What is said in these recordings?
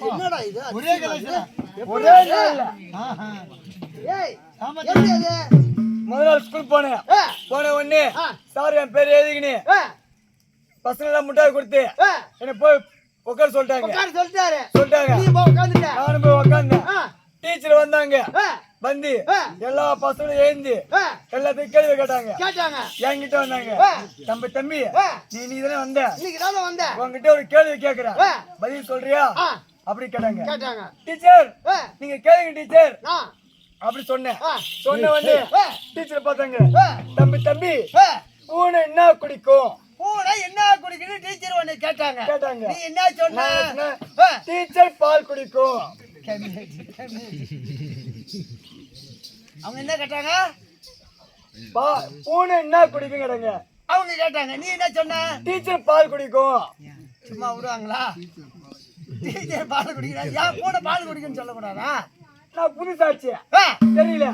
என்னடா இது ஒரே கலெக்ஷன் ஒரே நாள்ல ஏய் ஆமா எப்படி அது முதல் நாள் ஸ்கூல் போனேன் போன உடனே சார் என் பேர் எழுதிக்கினு பசங்க எல்லாம் முட்டாய் கொடுத்து என்ன போய் உட்கார சொல்லிட்டாங்க நீ போ உட்கார்ந்துட்ட நானும் போய் உட்கார்ந்தேன் டீச்சர் வந்தாங்க வந்து எல்லா பசங்களும் எழுந்து எல்லாத்தையும் கேள்வி கேட்டாங்க என்கிட்ட வந்தாங்க தம்பி நீ தானே வந்த உங்ககிட்ட ஒரு கேள்வி கேக்குறேன் பதில் சொல்றியா அப்படி கேட்டாங்க டீச்சர் நீங்க கேளுங்க டீச்சர் அப்படி சொன்னேன் சொன்ன வந்து டீச்சர் பார்த்தாங்க தம்பி பூனை என்ன குடிக்கும் பூனை என்ன குடிக்குன்னு டீச்சர் உன்னை கேட்டாங்க நீ என்ன சொன்ன டீச்சர் பால் குடிக்கும் அவங்க என்ன கேட்டாங்க பூனை என்ன குடிக்கும் கேட்டாங்க அவங்க கேட்டாங்க நீ என்ன சொன்ன டீச்சர் பால் குடிக்கும் சும்மா விடுவாங்களா டீச்சர் பால் குடிக்கிறா ஏன் பூனை பால் குடிக்குன்னு சொல்லக்கூடாதா நான் புதுசாச்சு தெரியல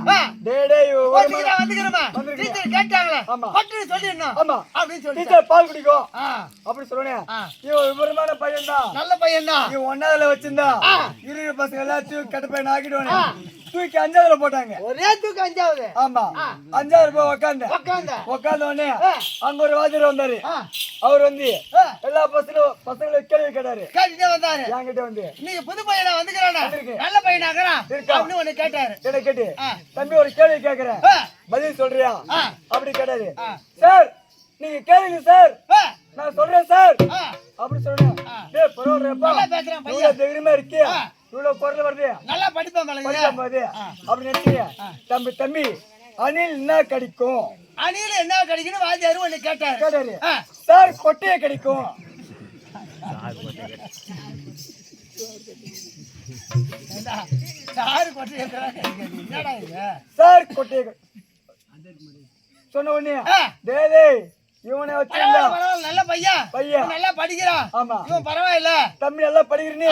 டீச்சர் கேட்டாங்களே பட்டு சொல்லிடணும் ஆமா அப்படின்னு சொல்லி டீச்சர் பால் குடிக்கும் அப்படி சொல்லுனேன் இவன் விவரமான பையன் தான் நல்ல பையன் தான் இவன் ஒன்னாவதுல வச்சிருந்தா இருக்கிற பசங்க எல்லாத்தையும் கட்ட பையன் ஆக்கிடுவானே தூக்கி அஞ்சாவதுல போட்டாங்க ஒரே தூக்கி அஞ்சாவது ஆமா அஞ்சாவது போய் உட்கார்ந்த உடனே அங்க ஒரு வாத்தியார் வந்தாரு அவர் வந்து எல்லா பசங்களும் கேள்வி கேட்டாரு என்கிட்ட வந்து நீங்க புது பையனா வந்துக்கிறானா நல்ல பையனாகிறான் அப்படின்னு ஒண்ணு கேட்டாரு என்ன கேட்டு தம்பி ஒரு கேள்வி கேக்குறேன் பதில் சொல்றியா அப்படி கேட்டாரு சார் நீங்க கேளுங்க சார் நான் சொல்றேன் சார் அப்படி சொல்றேன் பரவாயில்ல தைரியமா இருக்கியா இவ்வளவு பொருள் வருது நல்லா படிப்பாங்க அப்படி நினைச்சியா தம்பி அணில் என்ன கிடைக்கும் அணில் என்ன கிடைக்கும் வாத்தியாரு ஒண்ணு கேட்டாரு சார் கொட்டையை கிடைக்கும் சார் கொட்டையை சொன்ன உடனே இவனை வச்சிருந்தா நல்ல பையன் நல்லா படிக்கிறான் ஆமா இவன் பரவாயில்ல தம்பி நல்லா படிக்கிறீ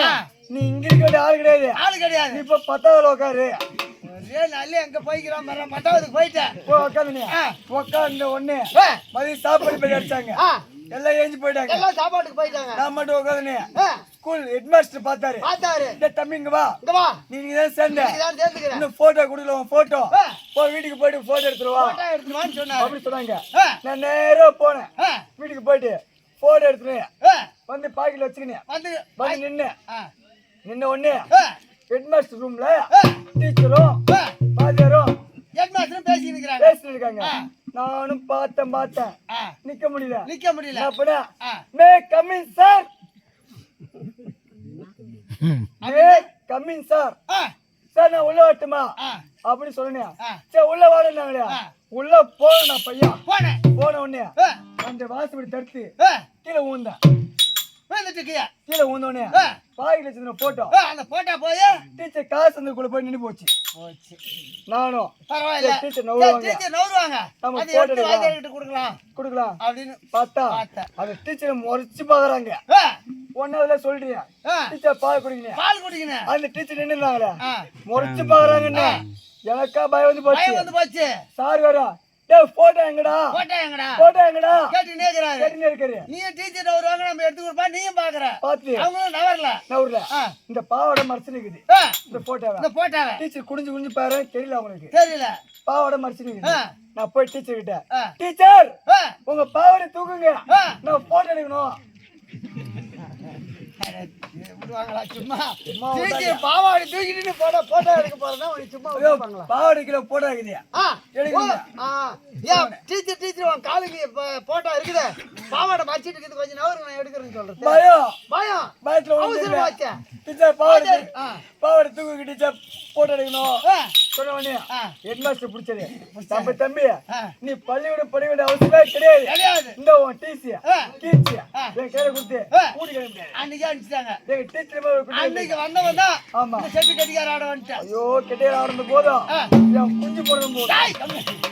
நீ இங்க இருக்க வேண்டிய ஆள் கிடையாது இப்ப 10வது உட்காரு நல்ல எங்க போய்க்கிறான் 10வதுக்கு போயிட்டேன் உட்கார்ந்த உடனே மதியம் சாப்பாடு போய் அடிச்சாங்க எல்லாம் ஏஞ்சி போயிட்டாங்க எல்லாம் சாப்பாட்டுக்கு போயிட்டாங்க நான் மட்டும் உட்காந்து ஸ்கூல் ஹெட் மாஸ்டர் பார்த்தாரு தம்பி இங்க வா நீங்க தான் சேர்ந்த இன்னும் போட்டோ கொடுக்கல உன் போட்டோ போ வீட்டுக்கு போயிட்டு போட்டோ எடுத்துருவான்னு சொன்னாங்க அப்படி சொன்னாங்க நான் நேரா போனேன் வீட்டுக்கு போயிட்டு போட்டோ எடுத்துனேன் வந்து பாக்கெட்ல வச்சுக்கினேன் வந்து நின்ன உடனே ஹெட் மாஸ்டர் ரூம்ல டீச்சரும் வாத்தியாரும் ஹெட் மாஸ்டரும் பேசிட்டு இருக்காங்க நானும் பார்த்தேன் நிக்க முடியல அப்படா may coming sir coming sir sir நான் உள்ள வரட்டுமா அப்படி சொன்னேன் சரி உள்ள வாடனாங்களே உள்ள போன பையன் போன உடனே அந்த வாசப்படி தடுத்து கீழே ஊந்தேன் கீழே ஊந்தோடனே பாக்கெட்ல வச்சிருந்த போட்டோ அந்த போட்டோ போய் டீச்சர் காசு அந்த போய் நின்று போச்சு நானும் பரவாயில்ல டீச்சர் நவுருவாங்க நம்ம போட்டோ வாத்தியார்கிட்ட கொடுக்கலாம் அப்படின்னு பார்த்தா அந்த டீச்சரை முறைச்சு பாக்குறாங்க ஒன்னாவதுல சொல்றீங்க டீச்சர் பால் குடிக்கணும் அந்த டீச்சர் நின்னுறாங்களே முறைச்சு பாக்குறாங்கன்னு எனக்கா பயம் வந்து போச்சு சார் வேற போட்டோ எங்கடா கேட்டுனே இருக்காரு நீ டீச்சர் வருவாங்க நம்ம எடுத்து கொடுப்பா நீயும் பாக்குற பாத்து அவங்களும் நவரல இந்த பாவாடை மறைச்சு நிக்குது இந்த போட்டோவை டீச்சர் குடிஞ்சு பாரு தெரியல பாவாடை மறைச்சு நிக்குது நான் போய் டீச்சர் கிட்ட டீச்சர் உங்க பாவாடை தூக்குங்க நான் போட்டோ எடுக்கணும் பாவாடை தூக்கிட்டு போட்டோ எடுக்க போறதா சும்மா பாவாடை கிலோ போட்டோ இருக்குதியா டீச்சர் உன் காலுக்கு போட்டோ இருக்குது பாவாடை மறைச்சிட்டு இருக்குது கொஞ்சம் நவரு நான் எடுக்கிறேன்னு சொல்றேன் பயத்துல டீச்சர் பாவாடை தூக்கு டீச்சர் போட்டோ எடுக்கணும் சொன்ன உடனே ஹெட் மாஸ்டர் பிடிச்சது தம்பி நீ பள்ளிக்கூட அவசியமே கிடையாது இந்த உன் டிசியா கீச்சியா என் கையில கொடுத்து கூடி கிளம்பிட்டாங்க அன்னைக்கு அனுப்பிச்சிட்டாங்க எங்க டீச்சர் அன்னைக்கு வந்தவன் தான் ஆமா செட்டு கட்டிக்கார ஆட வந்துட்டேன் ஐயோ கெட்டியார் ஆடுறது போதும் என் குஞ்சு போடுறது போதும்